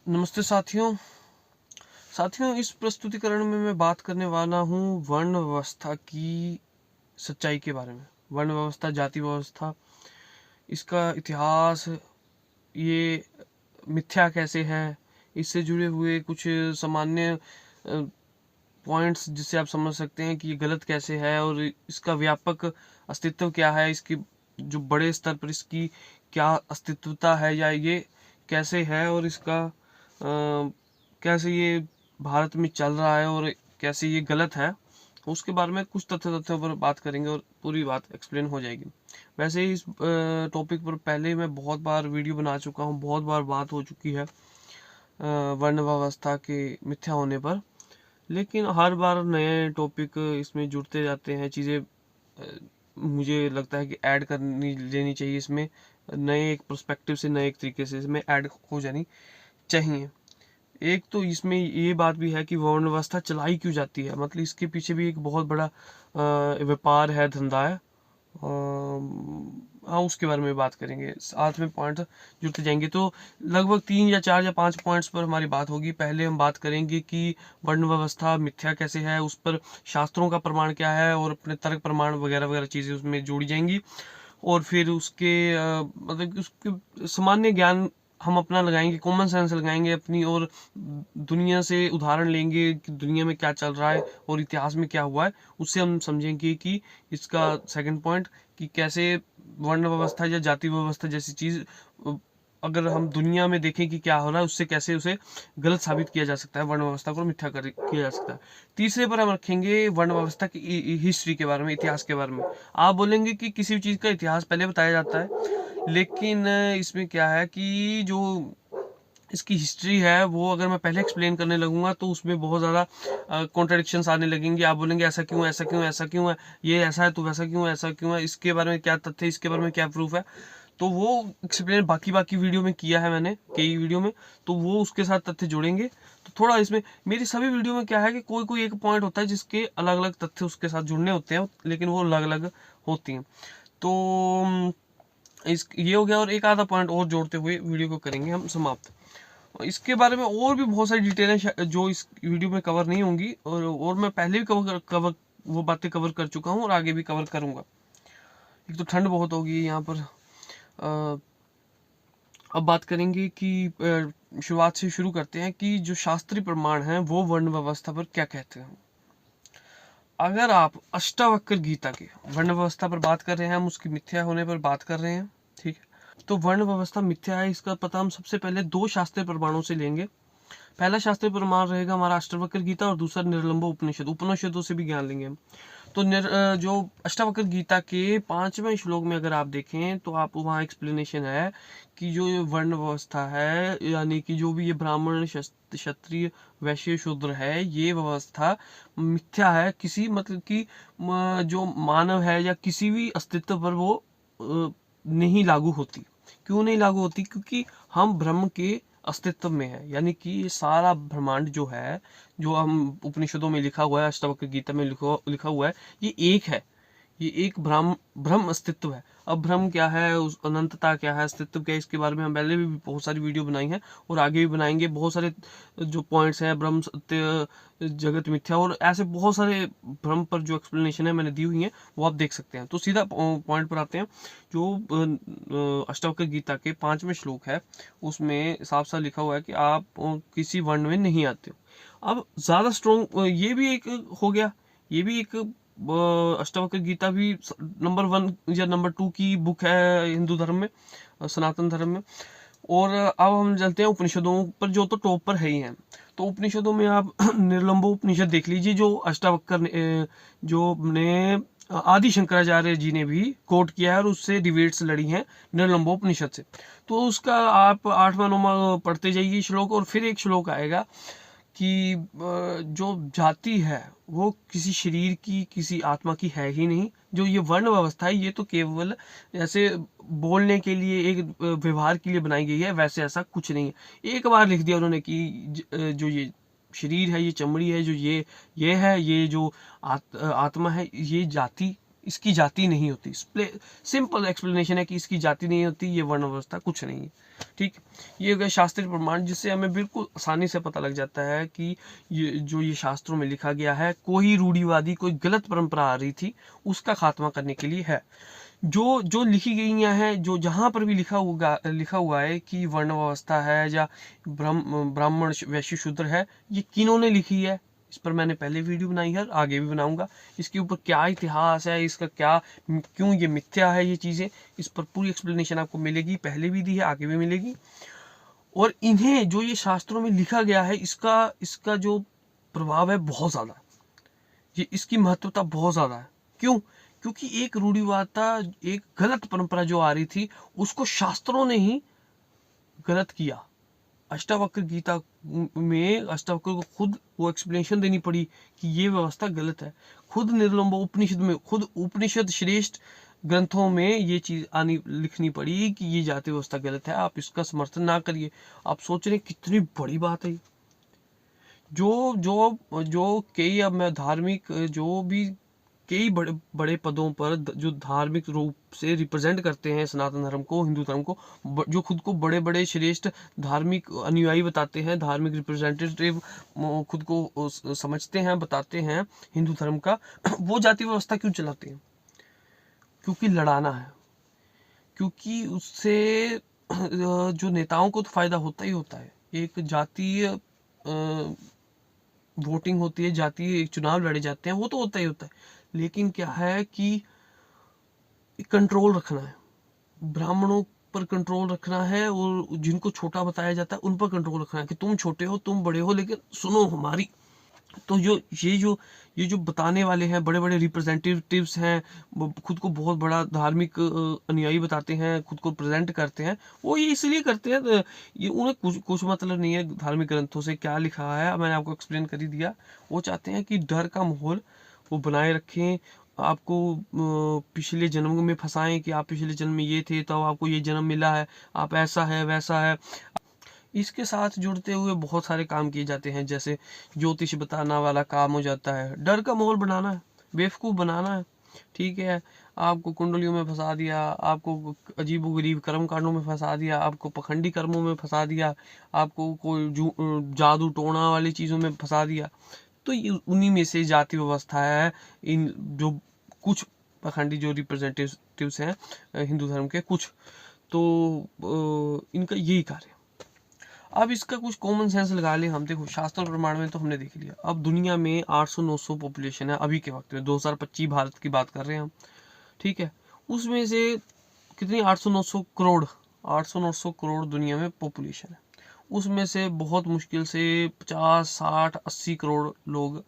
नमस्ते साथियों। इस प्रस्तुतिकरण में मैं बात करने वाला हूँ वर्ण व्यवस्था की सच्चाई के बारे में। वर्ण व्यवस्था, जाति व्यवस्था, इसका इतिहास, ये मिथ्या कैसे है, इससे जुड़े हुए कुछ सामान्य पॉइंट्स जिससे आप समझ सकते हैं कि ये गलत कैसे है और इसका व्यापक अस्तित्व क्या है, इसकी जो बड़े स्तर पर इसकी क्या अस्तित्वता है या ये कैसे है और इसका कैसे ये भारत में चल रहा है और कैसे ये गलत है, उसके बारे में कुछ तथ्यों पर बात करेंगे और पूरी बात एक्सप्लेन हो जाएगी। वैसे ही इस टॉपिक पर पहले मैं बहुत बार वीडियो बना चुका हूँ, बहुत बार बात हो चुकी है वर्ण व्यवस्था के मिथ्या होने पर, लेकिन हर बार नए टॉपिक इसमें जुड़ते जाते हैं। चीज़ें मुझे लगता है कि ऐड करनी लेनी चाहिए इसमें, नए एक पर्सपेक्टिव से, नए एक तरीके से इसमें ऐड हो जानी चाहिए। एक तो इसमें ये बात भी है कि वर्ण व्यवस्था चलाई क्यों जाती है, मतलब इसके पीछे भी एक बहुत बड़ा व्यापार है, धंधा है। हाँ, उसके बारे में बात करेंगे, साथ में पॉइंट जुड़ते जाएंगे। तो लगभग 3 या 4 या 5 पॉइंट्स पर हमारी बात होगी। पहले हम बात करेंगे कि वर्ण व्यवस्था मिथ्या कैसे है, उस पर शास्त्रों का प्रमाण क्या है और अपने तर्क प्रमाण वगैरह वगैरह चीज़ें उसमें जोड़ी जाएंगी। और फिर उसके मतलब उसके सामान्य ज्ञान हम अपना लगाएंगे, कॉमन सेंस लगाएंगे अपनी, और दुनिया से उदाहरण लेंगे कि दुनिया में क्या चल रहा है और इतिहास में क्या हुआ है। उससे हम समझेंगे कि इसका सेकंड पॉइंट कि कैसे वर्ण व्यवस्था या जाति व्यवस्था जैसी चीज अगर हम दुनिया में देखें कि क्या हो रहा है, उससे कैसे उसे गलत साबित किया जा सकता है, वर्ण व्यवस्था को मिथ्या किया जा सकता है। तीसरे पर हम रखेंगे वर्ण व्यवस्था की हिस्ट्री के बारे में, इतिहास के बारे में। आप बोलेंगे कि किसी भी चीज़ का इतिहास पहले बताया जाता है, लेकिन इसमें क्या है कि जो इसकी हिस्ट्री है वो अगर मैं पहले एक्सप्लेन करने लगूंगा तो उसमें बहुत ज़्यादा कॉन्ट्रडिक्शंस आने लगेंगे। आप बोलेंगे ऐसा क्यों, ऐसा क्यों, ऐसा क्यों है, ये ऐसा है तो वैसा क्यों, ऐसा क्यों है, इसके बारे में क्या तथ्य है, इसके बारे में क्या प्रूफ है। तो वो एक्सप्लेन बाकी वीडियो में किया है मैंने, कई वीडियो में, तो वो उसके साथ तथ्य जोड़ेंगे। तो थोड़ा इसमें मेरी सभी वीडियो में क्या है कि कोई कोई एक पॉइंट होता है जिसके अलग अलग तथ्य उसके साथ जुड़ने होते हैं, लेकिन वो अलग अलग होती हैं। तो इस ये हो गया, और एक आधा पॉइंट और जोड़ते हुए वीडियो को करेंगे हम समाप्त। इसके बारे में और भी बहुत सारी डिटेलें जो इस वीडियो में कवर नहीं होंगी, और मैं पहले भी कवर वो बातें कवर कर चुका हूँ और आगे भी कवर करूँगा। एक तो ठंड बहुत होगी यहाँ पर। अब बात करेंगे कि शुरुआत से शुरू करते हैं कि जो शास्त्रीय प्रमाण हैं वो वर्ण व्यवस्था पर क्या कहते हैं। अगर आप अष्टावक्र गीता के वर्ण व्यवस्था पर बात कर रहे हैं, हम उसकी मिथ्या होने पर बात कर रहे हैं, ठीक है। तो वर्ण व्यवस्था मिथ्या है, इसका पता हम सबसे पहले 2 शास्त्रीय प्रमाणों से लेंगे। पहला शास्त्रीय प्रमाण रहेगा हमारा अष्टावक्र गीता, और दूसरा निर्लंबो उपनिषद, उपनिषदों से भी ज्ञान लेंगे हम। तो जो अष्टावक्र गीता के 5वें श्लोक में अगर आप देखें तो आप वहाँ एक्सप्लेनेशन है कि जो ये वर्ण व्यवस्था है, यानी कि जो भी ये ब्राह्मण, क्षत्रिय, वैश्य, शूद्र है, ये व्यवस्था मिथ्या है। किसी मतलब कि जो मानव है या किसी भी अस्तित्व पर वो नहीं लागू होती। क्यों नहीं लागू होती? क्योंकि हम ब्रह्म के अस्तित्व में है, यानी कि ये सारा ब्रह्मांड जो है, जो हम उपनिषदों में लिखा हुआ है, अष्टावक्र गीता में लिखा हुआ है, ये एक है। ये एक ब्रह्म अस्तित्व है। अब ब्रह्म क्या है, उस अनंतता क्या है, अस्तित्व क्या है, इसके बारे में हम पहले भी बहुत सारी वीडियो बनाई है और आगे भी बनाएंगे। बहुत सारे जो पॉइंट्स हैं, ब्रह्म सत्य, जगत मिथ्या, और ऐसे बहुत सारे ब्रह्म पर जो एक्सप्लेनेशन है मैंने दी हुई है, वो आप देख सकते हैं। तो सीधा पॉइंट पर आते हैं। जो अष्टावक्र गीता के 5वें श्लोक है, उसमें साफ साफ लिखा हुआ है कि आप किसी वर्ण में नहीं आते हो। अब ज्यादा स्ट्रोंग ये भी एक हो गया, ये भी एक अष्टावक्र गीता भी नंबर 1 या नंबर 2 की बुक है हिंदू धर्म में, सनातन धर्म में। और अब हम चलते हैं उपनिषदों पर, जो तो टॉप पर है ही हैं। तो उपनिषदों में आप निर्लंबो उपनिषद देख लीजिए, जो अष्टावक्र जो ने आदि शंकराचार्य जी ने भी कोट किया है और उससे डिबेट्स लड़ी हैं निर्लंबो उपनिषद से। तो उसका आप 8वां 9वां पढ़ते जाइए श्लोक, और फिर एक श्लोक आएगा कि जो जाति है वो किसी शरीर की, किसी आत्मा की है ही नहीं। जो ये वर्ण व्यवस्था है, ये तो केवल ऐसे बोलने के लिए, एक व्यवहार के लिए बनाई गई है, वैसे ऐसा कुछ नहीं है। एक बार लिख दिया उन्होंने कि जो ये शरीर है, ये चमड़ी है, जो ये है, ये जो आत्मा है, ये जाति इसकी जाति नहीं होती। सिंपल एक्सप्लेनेशन है कि इसकी जाति नहीं होती, ये वर्ण व्यवस्था कुछ नहीं है। ठीक, ये हो गया शास्त्रीय प्रमाण, जिससे हमें बिल्कुल आसानी से पता लग जाता है कि ये शास्त्रों में लिखा गया है, कोई रूढ़िवादी, कोई गलत परंपरा आ रही थी, उसका खात्मा करने के लिए है। जो लिखी गई हैं, जो जहाँ पर भी लिखा हुआ है कि वर्ण व्यवस्था है या ब्राह्मण वैश्य शूद्र है, ये किन्होंने लिखी है, इस पर मैंने पहले वीडियो बनाई है, आगे भी बनाऊंगा। इसके ऊपर क्या इतिहास है, इसका क्या, क्यों ये मिथ्या है, ये चीज़ें, इस पर पूरी एक्सप्लेनेशन आपको मिलेगी, पहले भी दी है, आगे भी मिलेगी। और इन्हें जो ये शास्त्रों में लिखा गया है, इसका जो प्रभाव है बहुत ज़्यादा, ये इसकी महत्वता बहुत ज़्यादा है। क्यों? क्योंकि एक रूढ़िवादिता, एक गलत परंपरा जो आ रही थी, उसको शास्त्रों ने ही गलत किया। अष्टावक्र गीता में अष्टावक्र को खुद वो एक्सप्लेनेशन देनी पड़ी कि ये व्यवस्था गलत है। खुद निर्लंब उपनिषद में, खुद उपनिषद श्रेष्ठ ग्रंथों में ये चीज लिखनी पड़ी कि ये जाति व्यवस्था गलत है, आप इसका समर्थन ना करिए। आप सोच रहे कितनी बड़ी बात है। जो जो जो कई, अब मैं धार्मिक, जो भी कई बड़े बड़े पदों पर जो धार्मिक रूप से रिप्रेजेंट करते हैं सनातन धर्म को, हिंदू धर्म को, जो खुद को बड़े बड़े श्रेष्ठ धार्मिक अनुयायी बताते हैं, धार्मिक रिप्रेजेंटेटिव खुद को समझते हैं, बताते हैं हिंदू धर्म का, वो जाति व्यवस्था क्यों चलाते हैं? क्योंकि लड़ाना है, क्योंकि उससे जो नेताओं को तो फायदा होता ही होता है। एक जातीय वोटिंग होती है, जातीय चुनाव लड़े जाते हैं, वो तो होता ही होता है, लेकिन क्या है कि कंट्रोल रखना है, ब्राह्मणों पर कंट्रोल रखना है, और जिनको छोटा बताया जाता है उन पर कंट्रोल रखना है कि तुम छोटे हो, तुम बड़े हो, लेकिन सुनो हमारी। तो ये जो बताने वाले हैं, बड़े बड़े रिप्रेजेंटेटिव्स हैं, खुद को बहुत बड़ा धार्मिक अनुयायी बताते हैं, खुद को प्रेजेंट करते हैं, वो ये इसलिए करते हैं, ये उन्हें कुछ मतलब नहीं है धार्मिक ग्रंथों से क्या लिखा है, मैंने आपको एक्सप्लेन कर ही दिया। वो चाहते हैं कि डर का माहौल वो बनाए रखें, आपको पिछले जन्म में फंसाएं कि आप पिछले जन्म में ये थे, तो आपको ये जन्म मिला है, आप ऐसा है वैसा है। इसके साथ जुड़ते हुए बहुत सारे काम किए जाते हैं, जैसे ज्योतिष बताना वाला काम हो जाता है, डर का माहौल बनाना है, बेवकूफ़ बनाना है। ठीक है, आपको कुंडलियों में फंसा दिया, आपको अजीबोगरीब कर्म कांडों में फंसा दिया, आपको पखंडी कर्मों में फंसा दिया, आपको कोई जादू टोना वाली चीज़ों में फंसा दिया। तो ये उन्हीं में से जाति व्यवस्था है। इन जो कुछ पखंडी जो रिप्रेजेंटेटिव्स हैं हिंदू धर्म के कुछ, तो इनका यही कार्य। अब इसका कुछ कॉमन सेंस लगा ले हम। देखो, शास्त्र प्रमाण में तो हमने देख लिया। अब दुनिया में 800-900 पॉपुलेशन है अभी के वक्त में, 2025 भारत की बात कर रहे हैं हम। ठीक है, उसमें से कितनी, 800-900 करोड़, 800-900 करोड़ दुनिया में पॉपुलेशन है। उसमें से बहुत मुश्किल से 50, 60, 80 करोड़ लोग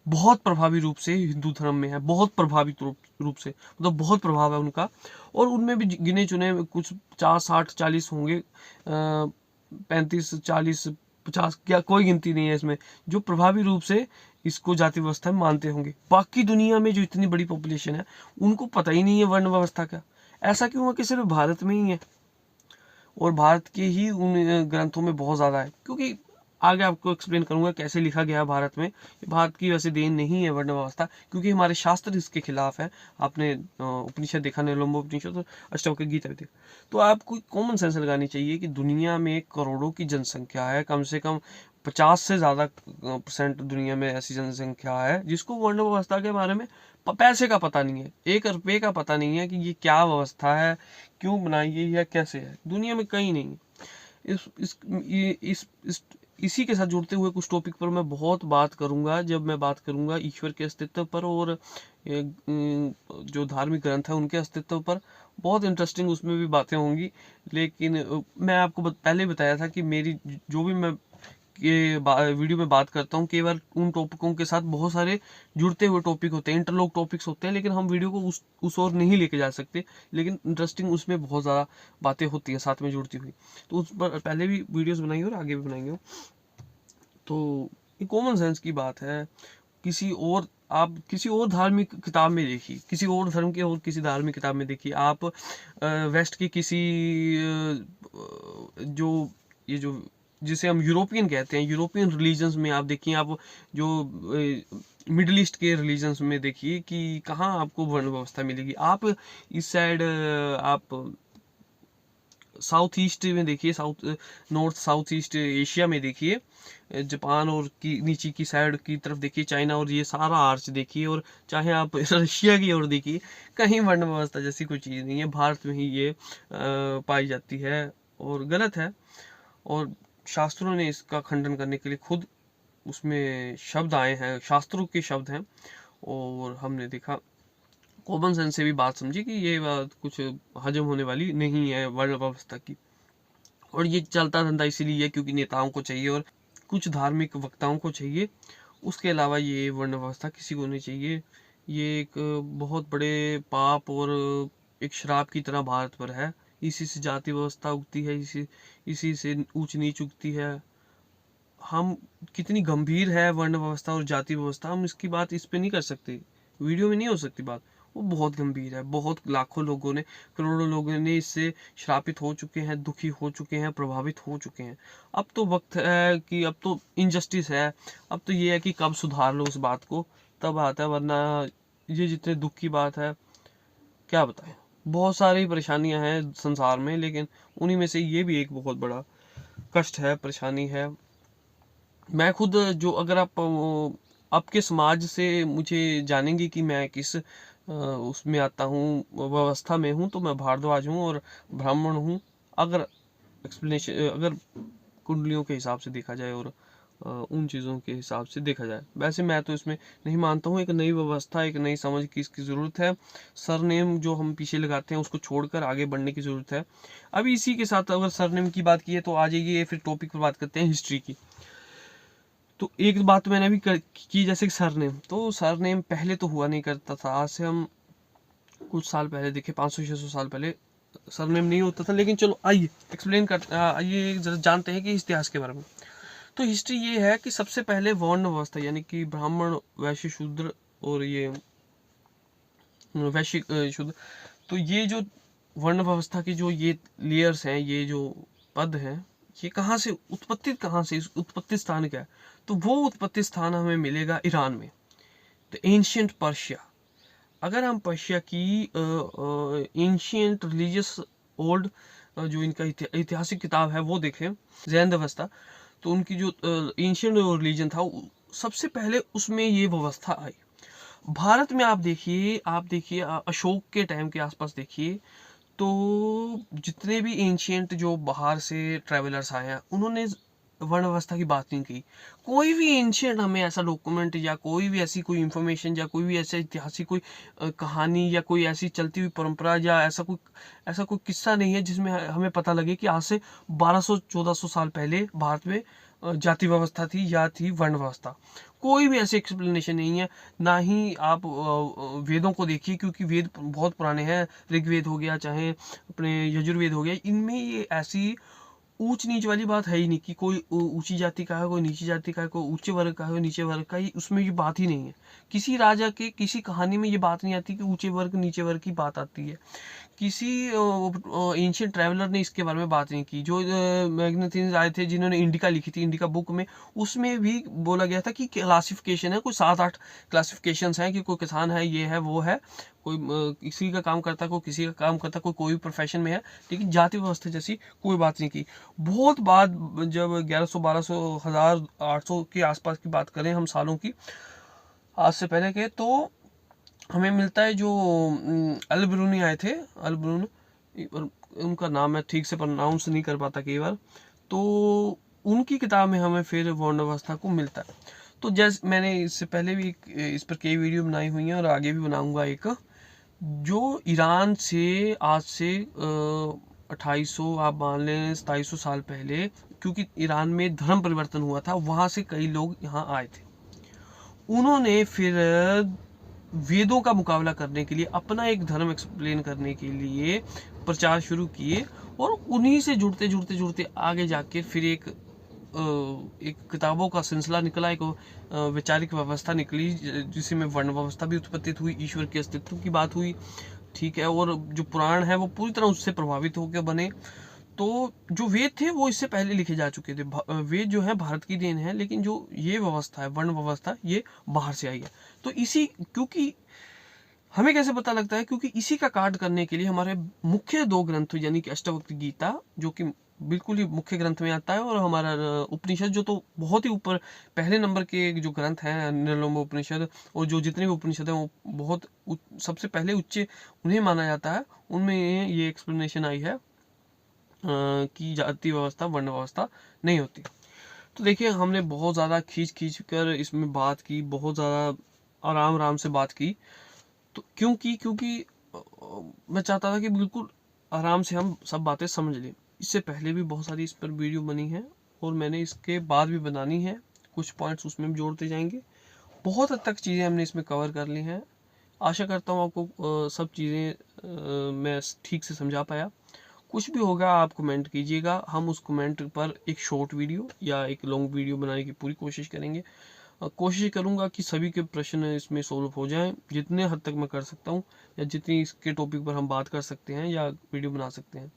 बहुत प्रभावी रूप से हिंदू धर्म में है, बहुत प्रभावित रूप से, मतलब बहुत प्रभाव है उनका। और उनमें भी गिने चुने कुछ 50, 60, 40 होंगे, 35, 40, 50, क्या कोई गिनती नहीं है इसमें, जो प्रभावी रूप से इसको जाति व्यवस्था में मानते होंगे। बाकी दुनिया में जो इतनी बड़ी पॉपुलेशन है, उनको पता ही नहीं है वर्ण व्यवस्था का। ऐसा क्यों है कि सिर्फ भारत में ही है, और भारत के ही उन ग्रंथों में बहुत ज़्यादा है? क्योंकि आगे आपको एक्सप्लेन करूंगा कैसे लिखा गया है भारत में। भारत की वैसे देन नहीं है वर्ण व्यवस्था, क्योंकि हमारे शास्त्र इसके खिलाफ है। आपने उपनिषद देखा, निलंब उपनिषद, अष्टावक्र गीता भी देखा। तो आपको कॉमन सेंस लगानी चाहिए कि दुनिया में करोड़ों की जनसंख्या है, कम से कम 50 से ज़्यादा % दुनिया में ऐसी जनसंख्या है जिसको वर्ण व्यवस्था के बारे में पैसे का पता नहीं है, 1 रुपये का पता नहीं है कि ये क्या व्यवस्था है, क्यों बनाई गई है, कैसे है। दुनिया में कहीं नहीं। इसी के साथ जुड़ते हुए कुछ टॉपिक पर मैं बहुत बात करूंगा, जब मैं बात करूंगा ईश्वर के अस्तित्व पर और जो धार्मिक ग्रंथ है उनके अस्तित्व पर। बहुत इंटरेस्टिंग उसमें भी बातें होंगी। लेकिन मैं आपको पहले बताया था कि मेरी जो भी मैं वीडियो में बात करता हूँ, केवल उन टॉपिकों के साथ बहुत सारे जुड़ते हुए टॉपिक होते हैं, इंटरलॉक टॉपिक्स होते हैं, लेकिन हम वीडियो को उस ओर नहीं लेके जा सकते। लेकिन इंटरेस्टिंग उसमें बहुत ज़्यादा बातें होती हैं साथ में जुड़ती हुई, तो उस पर पहले भी वीडियोस बनाएंगे और आगे भी बनाएंगे। तो ये कॉमन सेंस की बात है। आप किसी और धार्मिक किताब में देखिए, किसी और धर्म के और किसी धार्मिक किताब में देखिए, आप वेस्ट की किसी जो जिसे हम यूरोपियन कहते हैं, यूरोपियन रिलीजन्स में आप देखिए, आप जो मिडिल ईस्ट के रिलीजन्स में देखिए कि कहाँ आपको वर्ण व्यवस्था मिलेगी। आप इस साइड आप साउथ ईस्ट में देखिए, नॉर्थ साउथ ईस्ट एशिया में देखिए, जापान और की नीचे की साइड की तरफ देखिए, चाइना और ये सारा आर्च देखिए, और चाहे आप रशिया की ओर देखिए, कहीं वर्ण व्यवस्था जैसी कोई चीज़ नहीं है। भारत में ही ये पाई जाती है और गलत है। और शास्त्रों ने इसका खंडन करने के लिए खुद उसमें शब्द आए हैं, शास्त्रों के शब्द हैं, और हमने देखा, कॉमन सेंस से भी बात समझी कि ये बात कुछ हजम होने वाली नहीं है वर्ण व्यवस्था की। और ये चलता धंधा इसीलिए है क्योंकि नेताओं को चाहिए और कुछ धार्मिक वक्ताओं को चाहिए। उसके अलावा ये वर्ण व्यवस्था किसी को नहीं चाहिए। ये एक बहुत बड़े पाप और एक श्राप की तरह भारत पर है। इसी से जाति व्यवस्था उगती है, इसी से ऊंच नीच उगती है। हम कितनी गंभीर है वर्ण व्यवस्था और जाति व्यवस्था, हम इसकी बात इस पे नहीं कर सकते, वीडियो में नहीं हो सकती बात। वो बहुत गंभीर है, बहुत लाखों लोगों ने, करोड़ों लोगों ने इससे श्रापित हो चुके हैं, दुखी हो चुके हैं, प्रभावित हो चुके हैं। अब तो वक्त है कि अब तो इनजस्टिस है, अब तो ये है कि कब सुधार लो उस बात को, तब आता है, वरना ये जितने दुख की बात है क्या बताएं। बहुत सारी परेशानियां हैं संसार में, लेकिन उन्हीं में से ये भी एक बहुत बड़ा कष्ट है, परेशानी है। मैं खुद जो, अगर आप आपके समाज से मुझे जानेंगे कि मैं किस उसमें आता हूँ, व्यवस्था में हूँ, तो मैं भारद्वाज हूँ और ब्राह्मण हूँ। अगर एक्सप्लेनेशन, अगर कुंडलियों के हिसाब से देखा जाए और उन चीज़ों के हिसाब से देखा जाए, वैसे मैं तो इसमें नहीं मानता हूँ। एक नई व्यवस्था, एक नई समझ की इसकी ज़रूरत है। सरनेम जो हम पीछे लगाते हैं उसको छोड़कर आगे बढ़ने की ज़रूरत है। अभी इसी के साथ अगर सरनेम की बात की है तो आ जाइए फिर टॉपिक पर बात करते हैं हिस्ट्री की। तो एक बात मैंने भी की, जैसे कि सरनेम, तो सरनेम पहले तो हुआ नहीं करता था। आज से हम कुछ साल पहले देखे, 500-600 साल पहले सरनेम नहीं होता था। लेकिन चलो आइए एक्सप्लेन कर, आइए जरा जानते हैं कि इतिहास के बारे में। तो हिस्ट्री ये है कि सबसे पहले वर्ण व्यवस्था, यानी कि ब्राह्मण, वैश्य, शूद्र और ये वैश्य, शूद्र, तो ये जो वर्ण व्यवस्था की जो ये लेयर्स हैं, ये जो पद हैं, ये कहाँ से उत्पत्ति, कहाँ से, इस उत्पत्ति स्थान क्या है? तो वो उत्पत्ति स्थान हमें मिलेगा ईरान में, द एंशियंट पर्शिया। अगर हम पर्शिया की एंशियंट रिलीजियस ओल्ड जो इनका ऐतिहासिक किताब है वो देखें, जैन व्यवस्था, तो उनकी जो एंशियंट रिलीजन था, सबसे पहले उसमें ये व्यवस्था आई। भारत में आप देखिए, अशोक के टाइम के आसपास देखिए, तो जितने भी एंशियंट जो बाहर से ट्रैवलर्स आए हैं, उन्होंने वर्ण व्यवस्था की बात नहीं की। कोई भी एंशियंट हमें ऐसा डॉक्यूमेंट या कोई भी ऐसी कोई इंफॉर्मेशन या कोई भी ऐसा ऐतिहासिक कोई कहानी या कोई ऐसी चलती हुई परंपरा या ऐसा कोई किस्सा नहीं है जिसमें हमें पता लगे कि आज से 1200-1400 साल पहले भारत में जाति व्यवस्था थी या थी वर्ण व्यवस्था। कोई भी ऐसी एक्सप्लेनेशन नहीं है। ना ही आप वेदों को देखिए, क्योंकि वेद बहुत पुराने हैं। ऋग्वेद हो गया, चाहे अपने यजुर्वेद हो गया, इनमें ये ऐसी ऊंच नीच वाली बात है ही नहीं कि कोई ऊंची जाति का है, कोई नीची जाति का है, कोई ऊंचे वर्ग का है, कोई नीचे वर्ग का, उसमें ये बात ही नहीं है। किसी राजा के किसी कहानी में ये बात नहीं आती कि ऊंचे वर्ग नीचे वर्ग की बात आती है। किसी एंशियंट ट्रैवलर ने इसके बारे में बात नहीं की। जो मैग्नेथियंस आए थे जिन्होंने इंडिका लिखी थी, इंडिका बुक में, उसमें भी बोला गया था कि क्लासिफिकेशन है, कोई 7-8 क्लासिफिकेशंस हैं कि कोई किसान है, ये है, वो है, कोई किसी का काम करता है, कोई किसी का काम करता है, कोई प्रोफेशन में है, लेकिन जाति व्यवस्था जैसी कोई बात नहीं की। बहुत बाद जब 1100, 1200, 1800 के आसपास की बात करें हम सालों की, आज से पहले के, तो हमें मिलता है जो अल-बिरूनी आए थे, अल-बिरून, उनका नाम मैं ठीक से प्रोनाउंस नहीं कर पाता कई बार, तो उनकी किताब में हमें फिर वर्ण व्यवस्था को मिलता है। तो जैसे मैंने इससे पहले भी इस पर कई वीडियो बनाई हुई हैं और आगे भी बनाऊंगा एक, जो ईरान से आज से 2800, आप मान लें 2700 साल पहले, क्योंकि ईरान में धर्म परिवर्तन हुआ था, वहाँ से कई लोग यहाँ आए थे। उन्होंने फिर वेदों का मुकाबला करने के लिए, अपना एक धर्म एक्सप्लेन करने के लिए प्रचार शुरू किए, और उन्हीं से जुड़ते आगे जाके फिर एक किताबों का सिलसिला निकला, एक वैचारिक व्यवस्था निकली, जिसमें वर्ण व्यवस्था भी उत्पत्ति हुई, ईश्वर के अस्तित्व की बात हुई, ठीक है, और जो पुराण है वो पूरी तरह उससे प्रभावित होकर बने। तो जो वेद थे वो इससे पहले लिखे जा चुके थे। वेद जो है भारत की देन है, लेकिन जो ये व्यवस्था है, वर्ण व्यवस्था, ये बाहर से आई है। तो इसी, क्योंकि हमें कैसे पता लगता है, क्योंकि इसी का काट करने के लिए हमारे मुख्य 2 ग्रंथ यानी कि अष्टावक्र गीता, जो कि बिल्कुल ही मुख्य ग्रंथ में आता है, और हमारा उपनिषद जो तो बहुत ही ऊपर पहले नंबर के जो ग्रंथ हैं, निरलोम उपनिषद, और जो जितने भी उपनिषद हैं वो बहुत सबसे पहले उच्च उन्हें माना जाता है। उनमें ये एक्सप्लेनेशन आई है कि जाति व्यवस्था, वर्ण व्यवस्था नहीं होती। तो देखिए, हमने बहुत ज़्यादा खींच कर इसमें बात की, बहुत ज़्यादा आराम आराम से बात की। तो क्योंकि मैं चाहता था कि बिल्कुल आराम से हम सब बातें समझ लें। इससे पहले भी बहुत सारी इस पर वीडियो बनी है, और मैंने इसके बाद भी बनानी है, कुछ पॉइंट्स उसमें भी जोड़ते जाएंगे। बहुत हद तक चीज़ें हमने इसमें कवर कर ली हैं। आशा करता हूँ आपको सब चीज़ें मैं ठीक से समझा पाया। कुछ भी होगा आप कमेंट कीजिएगा, हम उस कमेंट पर एक शॉर्ट वीडियो या एक लॉन्ग वीडियो बनाने की पूरी कोशिश करेंगे। कोशिश करूंगा कि सभी के प्रश्न इसमें सोल्व हो जाएं, जितने हद तक मैं कर सकता हूं, या जितनी इसके टॉपिक पर हम बात कर सकते हैं या वीडियो बना सकते हैं।